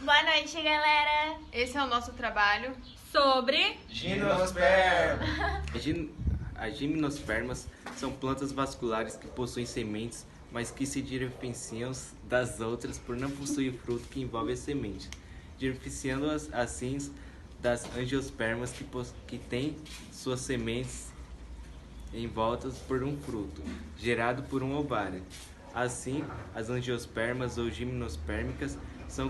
Boa noite, galera! Esse é o nosso trabalho sobre gimnosperma. As gimnospermas são plantas vasculares que possuem sementes, mas que se diferenciam das outras por não possuir fruto que envolve a semente, diferenciando-as assim das angiospermas que têm suas sementes envoltas por um fruto, gerado por um ovário. Assim, as angiospermas ou gimnospérmicas são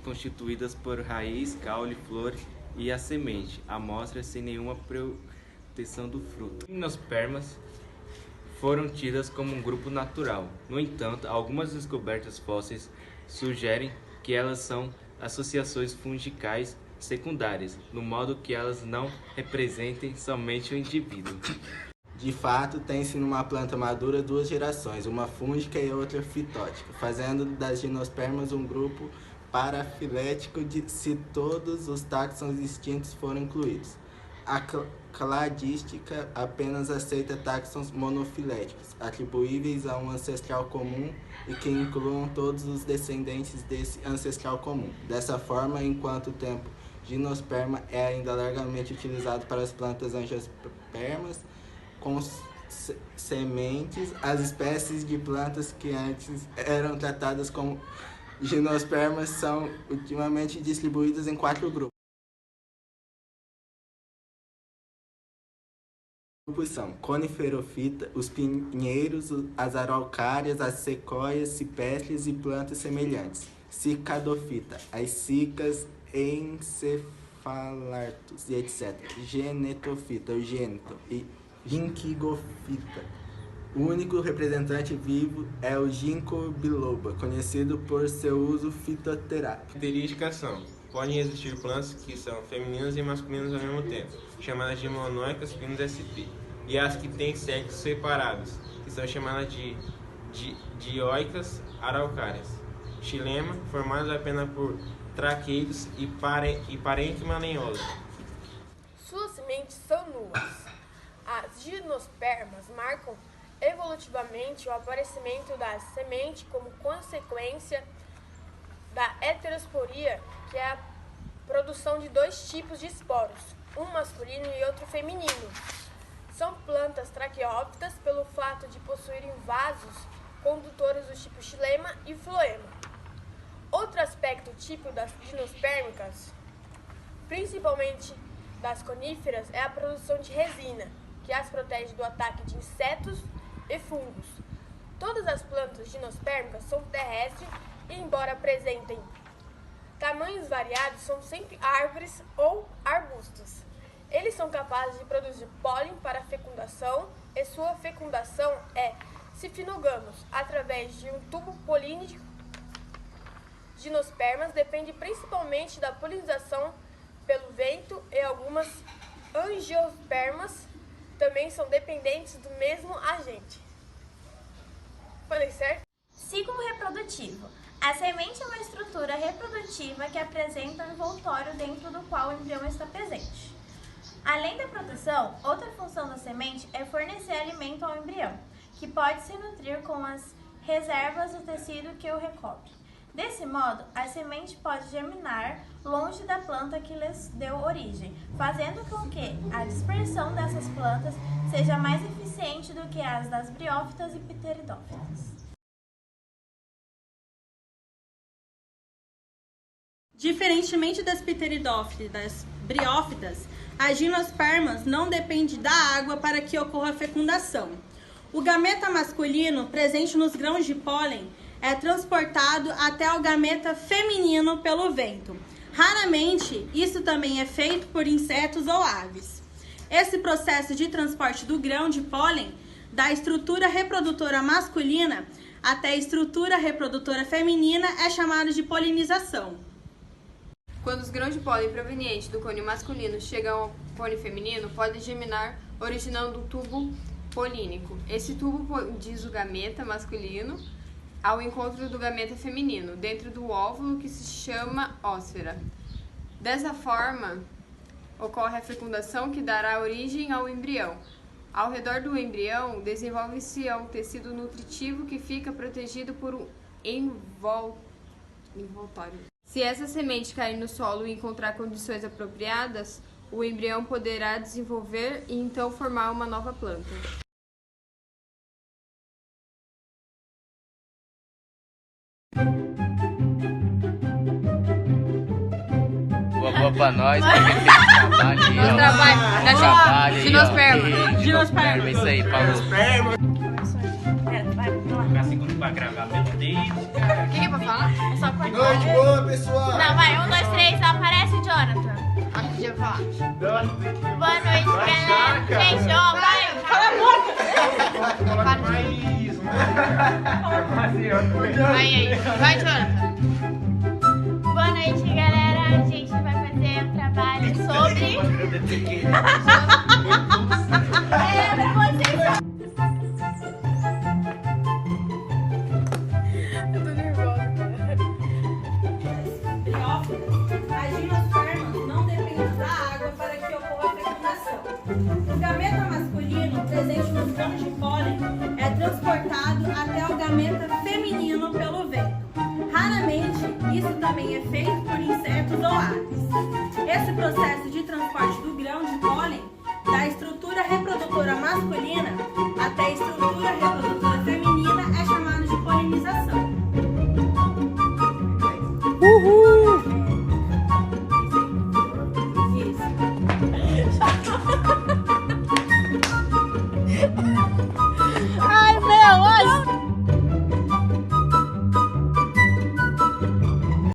constituídas por raiz, caule, flor e a semente, amostra sem nenhuma proteção do fruto. Gimnospermas foram tidas como um grupo natural. No entanto, algumas descobertas fósseis sugerem que elas são associações fungicais secundárias, no modo que elas não representem somente o indivíduo. De fato, tem-se numa planta madura duas gerações, uma fúngica e outra fitótica, fazendo das gimnospermas um grupo parafilético se todos os táxons extintos forem incluídos. A cladística apenas aceita táxons monofiléticos, atribuíveis a um ancestral comum e que incluam todos os descendentes desse ancestral comum. Dessa forma, enquanto o termo gimnosperma é ainda largamente utilizado para as plantas angiospermas com sementes, as espécies de plantas que antes eram tratadas como gimnospermas são ultimamente distribuídas em 4 grupos. Os grupos são coniferofita, os pinheiros, as araucárias, as sequoias, ciprestes e plantas semelhantes. Cicadofita, as cicas, encefalartos e etc. Genetofita, o gênito e ginkgofita. O único representante vivo é o ginkgo biloba, conhecido por seu uso fitoterápico. Características são: podem existir plantas que são femininas e masculinas ao mesmo tempo, chamadas de monóicas pinos sp, e as que têm sexos separados, que são chamadas de dioicas araucárias. Xilema, formadas apenas por traqueidos e parênquima lenhosa. Suas sementes são nuas. As gimnospermas marcam evolutivamente o aparecimento da semente como consequência da heterosporia, que é a produção de 2 tipos de esporos, um masculino e outro feminino. São plantas traqueófitas pelo fato de possuírem vasos condutores do tipo xilema e floema. Outro aspecto típico das gimnospérmicas, principalmente das coníferas, é a produção de resina, que as protege do ataque de insetos e fungos. Todas as plantas gimnospérmicas são terrestres e, embora apresentem tamanhos variados, são sempre árvores ou arbustos. Eles são capazes de produzir pólen para fecundação e sua fecundação é sifinogamos, através de um tubo polínico. Gimnospermas dependem principalmente da polinização pelo vento e algumas angiospermas também são dependentes do mesmo agente. Falei certo? Ciclo reprodutivo. A semente é uma estrutura reprodutiva que apresenta um envoltório dentro do qual o embrião está presente. Além da proteção, outra função da semente é fornecer alimento ao embrião, que pode se nutrir com as reservas do tecido que o recobre. Desse modo, a semente pode germinar longe da planta que lhes deu origem, fazendo com que a dispersão dessas plantas seja mais eficiente do que as das briófitas e pteridófitas. Diferentemente das pteridófitas e das briófitas, as gimnospermas não dependem da água para que ocorra a fecundação. O gameta masculino, presente nos grãos de pólen, é transportado até o gameta feminino pelo vento. Raramente, isso também é feito por insetos ou aves. Esse processo de transporte do grão de pólen, da estrutura reprodutora masculina até a estrutura reprodutora feminina, é chamado de polinização. Quando os grãos de pólen provenientes do cone masculino chegam ao cone feminino, podem germinar, originando um tubo polínico. Esse tubo condiz o gameta masculino ao encontro do gameta feminino, dentro do óvulo que se chama ósfera. Dessa forma, ocorre a fecundação que dará origem ao embrião. Ao redor do embrião, desenvolve-se um tecido nutritivo que fica protegido por um envoltório. Se essa semente cair no solo e encontrar condições apropriadas, o embrião poderá desenvolver e então formar uma nova planta. Boa pra nós, que a gente fez esse trabalho aí, ó. Trabalho aí, Ginosperma. Ginosperma. Isso aí, falou. Ficar seguro pra gravar, meu Deus. O que é pra falar? É só cortar. Noite boa, pessoal! Não, vai, 1, 2, 3, aparece, Jonathan. Acho que já falar. Boa noite, galera. Gente, ó, vai. Cala a boca. Aí. Vai, Jonathan. Boa noite, galera. A gente vai fazer um trabalho sobre... pra vocês. Eu tô nervosa, cara. Briófitas, as gimnospermas não dependem da água para que ocorra a fecundação. O gameta masculino, presente nos grãos de pólen, é transportado até o gameta feminino pelo vento. Raramente, isso também é feito por insetos ou aves. Esse processo de transporte do grão de pólen da estrutura reprodutora masculina até a estrutura